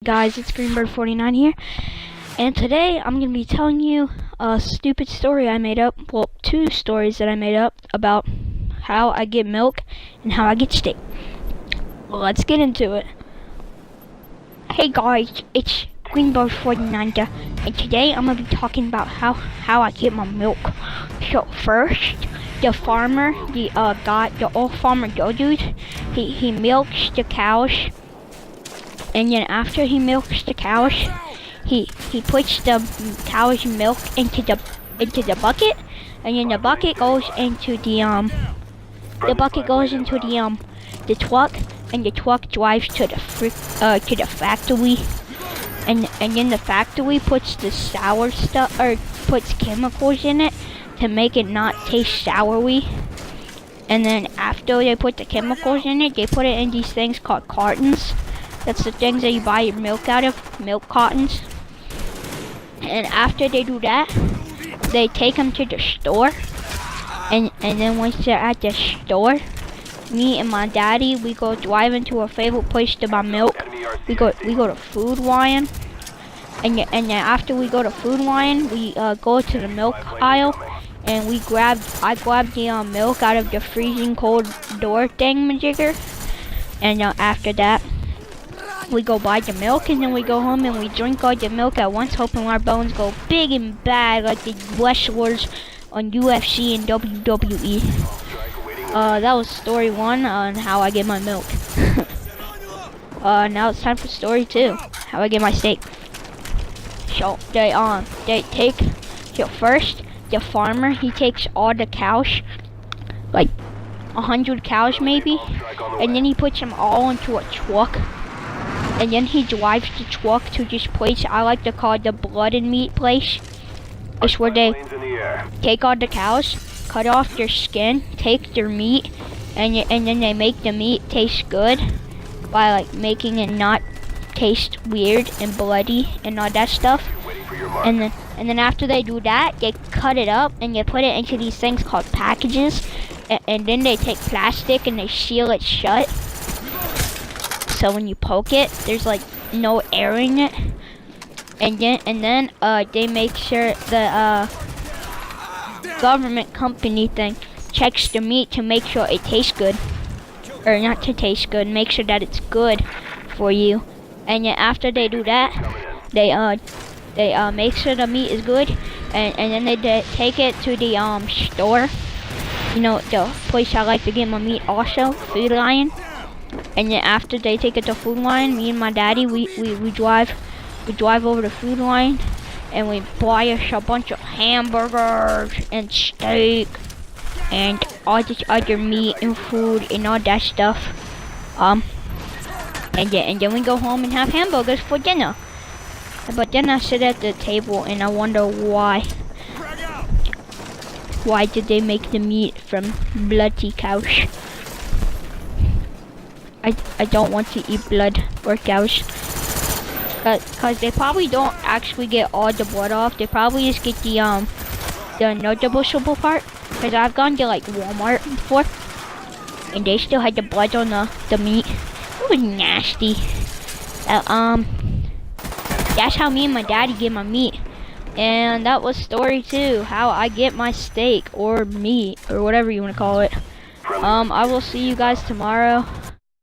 guys, it's Greenbird49 here, and today I'm going to be telling you a stupid story I made up, well, two stories that I made up about how I get milk and how I get steak. Well, let's get into it. Hey guys, it's Greenbird49 here, and today I'm going to be talking about how I get my milk. So first, the farmer, the old farmer dude, he milks the cows. And then after he milks the cows, he puts the cow's milk into the bucket, and then the bucket goes into the truck, and the truck drives to the factory, and then the factory puts the sour stuff, or puts chemicals in it to make it not taste soury. And then after they put the chemicals in it, they put it in these things called cartons. That's the things that you buy your milk out of, milk cartons. And after they do that, they take them to the store. And then once they're at the store, me and my daddy, we go driving to our favorite place to buy milk. We go to Food Lion. And then after we go to Food Lion, we go to the milk aisle. And I grab the milk out of the freezing cold door thingamajigger. And after that, we go buy the milk, and then we go home and we drink all the milk at once, hoping our bones go big and bad like the wrestlers on UFC and WWE. That was story one on how I get my milk. Now it's time for story two, how I get my steak. So they take, first the farmer, he takes all the cows, like 100 cows maybe, and then he puts them all into a truck. And then he drives the truck to this place I like to call the blood and meat place. It's where they take all the cows, cut off their skin, take their meat, and then they make the meat taste good by like making it not taste weird and bloody and all that stuff. And then after they do that, they cut it up and they put it into these things called packages. And then they take plastic and they seal it shut. So when you poke it, there's like no air in it, and then they make sure the government company thing checks the meat to make sure it tastes good, or not to taste good, make sure that it's good for you. And then after they do that, they make sure the meat is good, and then they take it to the store. You know, the place I like to get my meat also, Food Lion. And then after they take it to Food Lion, me and my daddy, we drive over to Food Lion, and we buy us a bunch of hamburgers and steak and all this other meat and food and all that stuff. And then we go home and have hamburgers for dinner. But then I sit at the table and I wonder why. Why did they make the meat from bloody cows? I don't want to eat blood or cows, cause they probably don't actually get all the blood off. They probably just get the noticeable part. Cause I've gone to like Walmart before, and they still had the blood on the meat. It was nasty. That's how me and my daddy get my meat. And that was story two, how I get my steak or meat or whatever you want to call it. I will see you guys tomorrow.